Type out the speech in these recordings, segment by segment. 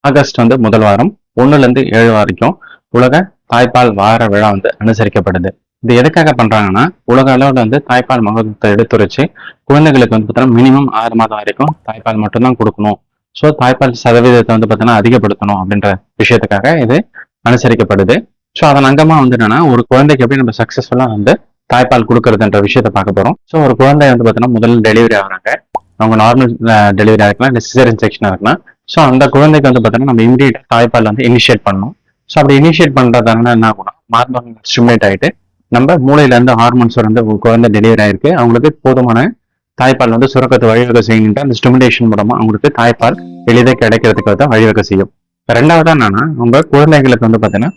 August முதல் வாரம் 1ல இருந்து 7 வரைக்கும் உலக தாய்ப்பால் வார விழா அனுசரிக்கப்படுது. இது எதுக்காக பண்றாங்கன்னா, உலக அளவுல தாய்ப்பால் மகத்துவத்தை எடுத்துரைச்சு குழந்தைகளுக்கு பார்த்தீங்கன்னா மினிமம் 6 மாதம் வரைக்கும் தாய்ப்பால் மட்டும்தான் கொடுக்கணும். ஸோ தாய்ப்பால் சதவீதத்தை பார்த்தீங்கன்னா அதிகப்படுத்தணும் அப்படின்ற விஷயத்துக்காக இது அனுசரிக்கப்படுது. ஸோ அதன் அங்கமா என்னன்னா, ஒரு குழந்தைக்கு எப்படி நம்ம சக்சஸ்ஃபுல்லா தாய்ப்பால் கொடுக்கறதுன்ற விஷயத்த பார்க்க போறோம். ஸோ ஒரு குழந்தை பார்த்தீங்கன்னா முதல்ல டெலிவரி ஆகுறாங்க. அவங்க நார்மல் டெலிவரி இருக்கலாம், இல்லை சிசேரியன் செக்ஷனா இருக்கலாம். ஸோ அந்த குழந்தைக்கு பார்த்தீங்கன்னா நம்ம இமீடியட்டா தாய்ப்பால் இனிஷியேட் பண்ணணும். ஸோ அப்படி இனிஷியேட் பண்றதுனால என்ன ஆகும்னா, மார்பகம் ஸ்டிமுலேட் ஆயிட்டு நம்ம மூளையில இருந்து ஹார்மோன்ஸ் குழந்தை டெலிவரி ஆயிருக்கு, அவங்களுக்கு போதுமான தாய்ப்பால் சுரக்கத்தை வழிவகை செய்யணும். அந்த ஸ்டிமுலேஷன் மூலமா அவங்களுக்கு தாய்ப்பால் எளிதாக கிடைக்கிறதுக்கு வழிவகை செய்யும். ரெண்டாவதா என்னன்னா, உங்க குழந்தைகளுக்கு பார்த்தீங்கன்னா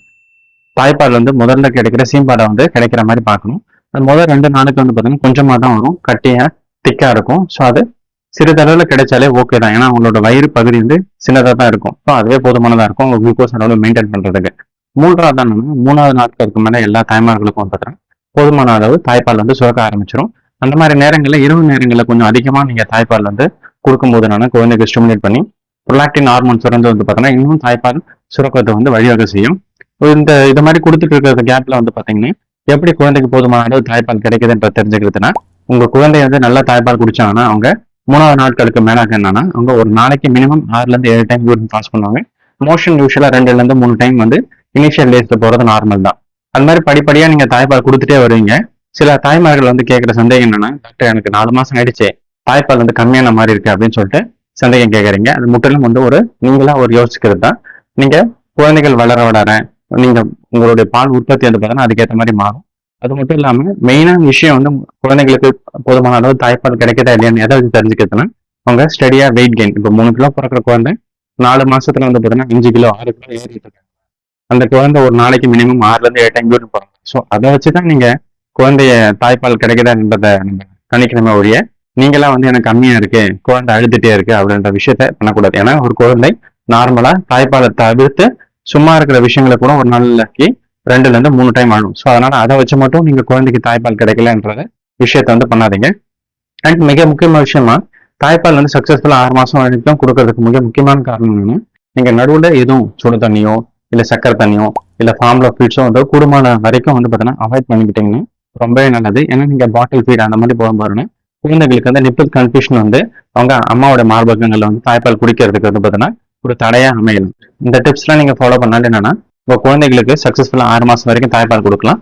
தாய்ப்பால் முதல்ல கிடைக்கிற சீம்பாடை கிடைக்கிற மாதிரி பார்க்கணும். அது முதல் 2 நாளுக்கு பார்த்தீங்கன்னா கொஞ்சமா தான் வரும், கட்டியா திக்கா இருக்கும். ஸோ அது சிறிதளவுல கிடைச்சாலே ஓகே தான். ஏன்னா அவங்களோட வயிறு பகுதி சின்னதாக தான் இருக்கும். ஸோ அதுவே போதுமானதா இருக்கும் அவங்க குளுக்கோஸ் அளவு மெயின்டைன் பண்றதுக்கு. மூன்றாவது என்னன்னா, 3வது நாட்களுக்கு மேல எல்லா தாய்மார்களுக்கும் பார்த்தீங்கன்னா போதுமான அளவு தாய்ப்பால் சுரக்க ஆரம்பிச்சிடும். அந்த மாதிரி நேரங்களில் இரவு நேரங்களில் கொஞ்சம் அதிகமா நீங்க தாய்ப்பால் கொடுக்கும்போது என்னன்னா குழந்தைக்கு ஸ்டிமுலேட் பண்ணி ப்ரொலாக்டின் ஹார்மோன் சுரந்து பார்த்தீங்கன்னா இன்னும் தாய்ப்பால் சுரக்கத்தை வழிவகை செய்யும். இது மாதிரி கொடுத்துட்டு இருக்கிற கேப்ல பாத்தீங்கன்னா எப்படி குழந்தைக்கு போதுமான அளவு தாய்ப்பால் கிடைக்குதுன்ற தெரிஞ்சுக்கிறதுனா, உங்க குழந்தை நல்லா தாய்ப்பால் குடிச்சாங்கன்னா அவங்க 3வது நாட்களுக்கு மேலாக என்னன்னா அவங்க ஒரு நாளைக்கு மினிமம் 6ல இருந்து 7 டைம் யூரின் பாஸ் பண்ணுவாங்க. மோஷன் யூஸ்வலா 2ல இருந்து 3 டைம் இனிஷியல் டேஸ்ல போறது நார்மல் தான். அது மாதிரி படிப்படியா நீங்க தாய்ப்பால் கொடுத்துட்டே வருவீங்க. சில தாய்மார்கள் கேட்கிற சந்தேகம் என்னன்னா, டாக்டர் எனக்கு 4 மாசம் ஆயிடுச்சு, தாய்ப்பால் கம்மியான மாதிரி இருக்கு அப்படின்னு சொல்லிட்டு சந்தேகம் கேட்கறீங்க. அது முற்றிலும் ஒரு நீங்களா யோசிக்கிறது தான். நீங்க குழந்தைகள் வளர நீங்க உங்களுடைய பால் உற்பத்தி பார்த்தீங்கன்னா அதுக்கேற்ற மாதிரி மாறும். அது மட்டும் இல்லாம மெயினான விஷயம் குழந்தைங்களுக்கு போதுமான அளவு தாய்ப்பால் கிடைக்குதா இல்லையான்னு எதை வச்சு தெரிஞ்சுக்கிறதுனா, அவங்க ஸ்டடியா வெயிட் கெயின். இப்போ 3 கிலோ பிறக்கிற குழந்தை 4 மாசத்துல பார்த்தீங்கன்னா 5 கிலோ 6 கிலோ ஏறிட்டு இருக்காங்க. அந்த குழந்தை ஒரு நாளைக்கு மினிமம் 6ல இருந்து 7 டைம் யூரின் போறாங்க. ஸோ அதை வச்சுதான் நீங்க குழந்தைய தாய்ப்பால் கிடைக்குதான்றத நம்ம கணிக்கணுமே ஒழிய, நீங்களா எனக்கு கம்மியா இருக்கு, குழந்தை அழுதுட்டே இருக்கு அப்படின்ற விஷயத்த பண்ணக்கூடாது. ஏன்னா ஒரு குழந்தை நார்மலா தாய்ப்பாலை தவிர்த்து சும்மா இருக்கிற விஷயங்களை கூட ஒரு நாளைக்கு 2ல இருந்து 3 டைம் ஆகும். ஸோ அதனால அதை வச்சு மட்டும் நீங்க குழந்தைக்கு தாய்ப்பால் கிடைக்கலன்றத விஷயத்த பண்ணாதீங்க. அண்ட் மிக முக்கியமான விஷயமா, தாய்ப்பால் சக்சஸ்ஃபுல்லா 6 மாசம் வரைக்கும் கொடுக்கறதுக்கு மிக முக்கியமான காரணம் என்னன்னா, நீங்க நடுவுல எதுவும் சுடு தண்ணியோ இல்ல சக்கரை தண்ணியோ இல்ல ஃபார்ம்ல ஃபீட்ஸோ கூடுமான வரைக்கும் பார்த்தீங்கன்னா அவாய்ட் பண்ணிக்கிட்டீங்கன்னா ரொம்பவே நல்லது. ஏன்னா நீங்க பாட்டில் ஃபீட் அந்த மாதிரி போகும்போது குழந்தைகளுக்கு நிப்பிள் கன்ஃபியூஷன் அவங்க அம்மாவோட மார்பகங்கள்ல தாய்ப்பால் குடிக்கிறதுக்கு பார்த்தீங்கன்னா ஒரு தடையா அமையலாம். இந்த டிப்ஸ்லாம் நீங்க ஃபாலோ பண்ணாலும் என்னன்னா உங்க குழந்தைகளுக்கு சக்சஸ்ஃபுல்லா 6 மாசம் வரைக்கும் தாய்ப்பால் கொடுக்கலாம்.